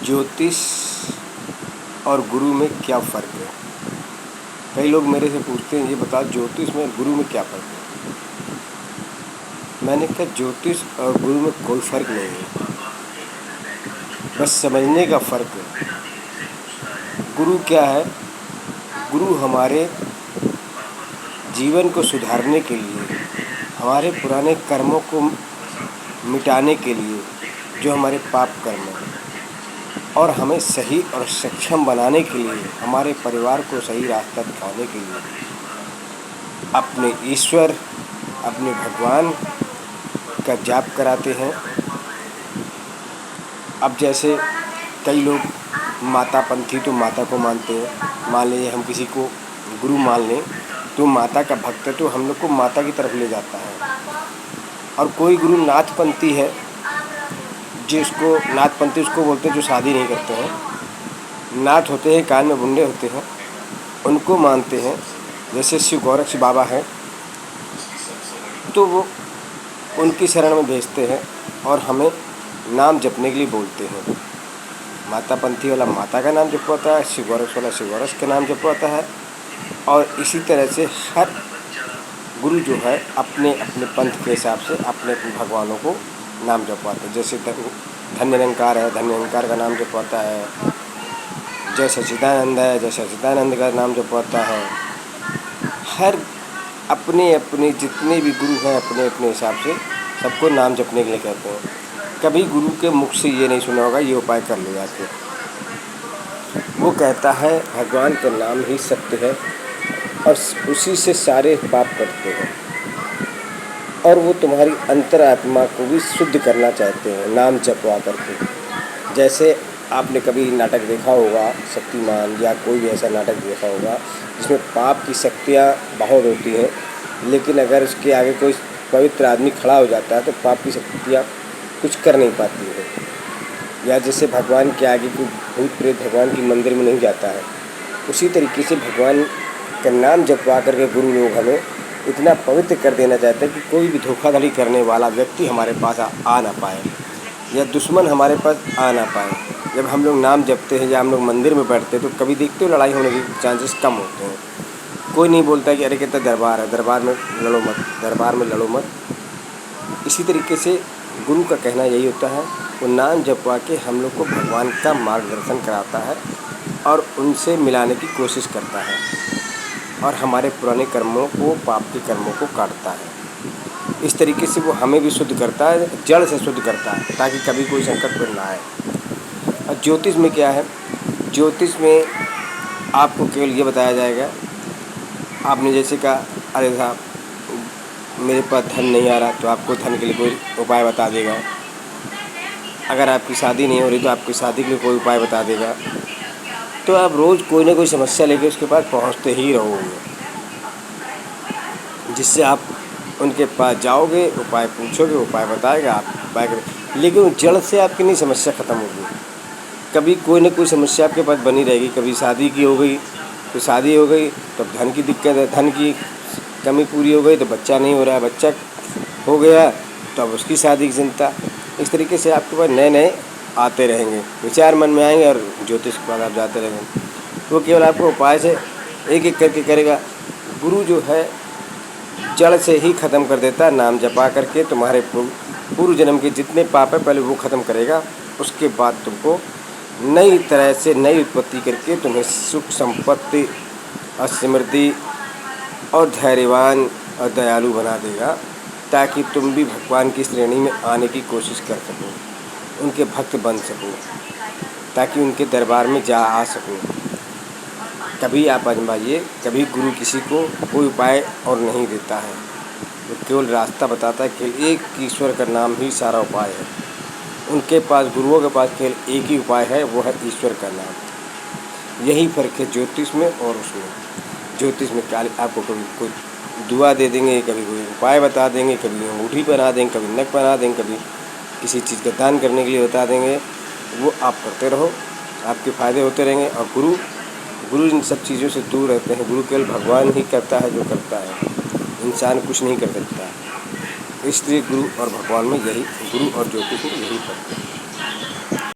ज्योतिष और गुरु में क्या फ़र्क है। कई लोग मेरे से पूछते हैं, ये बताओ ज्योतिष में और गुरु में क्या फ़र्क है। मैंने कहा ज्योतिष और गुरु में कोई फ़र्क नहीं है, बस समझने का फ़र्क है। गुरु क्या है? गुरु हमारे जीवन को सुधारने के लिए, हमारे पुराने कर्मों को मिटाने के लिए, जो हमारे पाप कर्म हैं, और हमें सही और सक्षम बनाने के लिए, हमारे परिवार को सही रास्ता दिखाने के लिए अपने ईश्वर, अपने भगवान का जाप कराते हैं। अब जैसे कई लोग मातापंथी तो माता को मानते हैं। मान लीजिए हम किसी को गुरु मान लें तो माता का भक्त है, तो हम लोग को माता की तरफ ले जाता है। और कोई गुरु नाथपंथी है, जिसको नाथपंथी उसको बोलते हैं जो शादी नहीं करते हैं, नाथ होते हैं, कान में बुंदे होते हैं, उनको मानते हैं। जैसे शिव गोरक्ष बाबा हैं, तो वो उनकी शरण में भेजते हैं और हमें नाम जपने के लिए बोलते हैं। मातापंथी वाला माता का नाम जपवाता है, शिव गोरक्ष वाला शिव गोरक्ष का नाम जपवाता है। और इसी तरह से हर गुरु जो है अपने अपने पंथ के हिसाब से अपने अपने भगवानों को नाम जपवाते हैं। जैसे धन्य निरंकार है, धन्य निरंकार का नाम जपवाता है। जय सच्चिदानंद है, जय सच्चिदानंद का नाम जपवाता है। हर अपने अपने जितने भी गुरु हैं अपने अपने हिसाब से सबको नाम जपने के लिए कहते हैं। कभी गुरु के मुख से ये नहीं सुना होगा ये उपाय कर ले जाके। वो कहता है भगवान का नाम ही सत्य है और उसी से सारे पाप कटते हैं। और वो तुम्हारी अंतरात्मा को भी शुद्ध करना चाहते हैं नाम जपवा करके। जैसे आपने कभी नाटक देखा होगा, शक्तिमान या कोई भी ऐसा नाटक देखा होगा जिसमें पाप की शक्तियाँ बहुत होती हैं, लेकिन अगर उसके आगे कोई पवित्र आदमी खड़ा हो जाता है तो पाप की शक्तियाँ कुछ कर नहीं पाती है। या जैसे भगवान के आगे कोई भूत प्रेत भगवान के मंदिर में नहीं जाता है, उसी तरीके से भगवान का नाम जपवा करके गुरु लोग हमें इतना पवित्र कर देना चाहते हैं कि कोई भी धोखाधड़ी करने वाला व्यक्ति हमारे पास आ ना पाए या दुश्मन हमारे पास आ ना पाए। जब हम लोग नाम जपते हैं या हम लोग मंदिर में बैठते हैं तो कभी देखते हो लड़ाई होने के चांसेस कम होते हैं। कोई नहीं बोलता कि अरे कितना दरबार है, दरबार में लड़ो मत, दरबार में लड़ो मत। इसी तरीके से गुरु का कहना यही होता है, वो नाम जपवा के हम लोग को भगवान का मार्गदर्शन कराता है और उनसे मिलाने की कोशिश करता है और हमारे पुराने कर्मों को, पाप के कर्मों को काटता है। इस तरीके से वो हमें भी शुद्ध करता है, जड़ से शुद्ध करता है, ताकि कभी कोई संकट पर ना आए। और ज्योतिष में क्या है? ज्योतिष में आपको केवल ये बताया जाएगा, आपने जैसे कहा अरे साहब मेरे पास धन नहीं आ रहा, तो आपको धन के लिए कोई उपाय बता देगा। अगर आपकी शादी नहीं हो रही तो आपकी शादी के लिए कोई उपाय बता देगा। तो आप रोज़ कोई ना कोई समस्या लेके उसके पास पहुंचते ही रहोगे, जिससे आप उनके पास जाओगे, उपाय पूछोगे, उपाय बताएगा, आप उपाय करें, लेकिन जड़ से आपकी नहीं समस्या ख़त्म होगी। कभी कोई ना कोई समस्या आपके पास बनी रहेगी। कभी शादी की हो गई तो शादी हो गई, तो धन की दिक्कत है, धन की कमी पूरी हो गई तो बच्चा नहीं हो रहा है, बच्चा हो गया तो अब उसकी शादी की चिंता। इस तरीके से आपके पास नए नए आते रहेंगे, विचार मन में आएंगे और ज्योतिष के पास आप जाते रहेंगे। वो केवल आपको उपाय से एक एक करके करेगा। गुरु जो है जड़ से ही ख़त्म कर देता है, नाम जपा करके तुम्हारे पूर्व जन्म के जितने पाप है पहले वो ख़त्म करेगा। उसके बाद तुमको नई तरह से नई उत्पत्ति करके तुम्हें सुख संपत्ति और समृद्धि और धैर्यवान और दयालु बना देगा, ताकि तुम भी भगवान की श्रेणी में आने की कोशिश कर सको, उनके भक्त बन सको, ताकि उनके दरबार में जा आ सको। कभी आप आजमाइए, कभी गुरु किसी को कोई उपाय और नहीं देता है, वो केवल रास्ता बताता है। केवल एक ईश्वर का नाम ही सारा उपाय है। उनके पास, गुरुओं के पास केवल एक ही उपाय है, वो है ईश्वर का नाम। यही फ़र्क है ज्योतिष में और उसमें। ज्योतिष में क्या आपको कभी कोई दुआ दे देंगे, कभी कोई उपाय बता देंगे, कभी अंगूठी बना देंगे, कभी नक बना देंगे, कभी किसी चीज़ का दान करने के लिए बता देंगे। वो आप करते रहो, आपके फ़ायदे होते रहेंगे। और गुरु इन सब चीज़ों से दूर रहते हैं। गुरु केवल भगवान ही करता है जो करता है, इंसान कुछ नहीं कर सकता है। इसलिए गुरु और भगवान में यही, गुरु और ज्योतिष में यही फर्क है।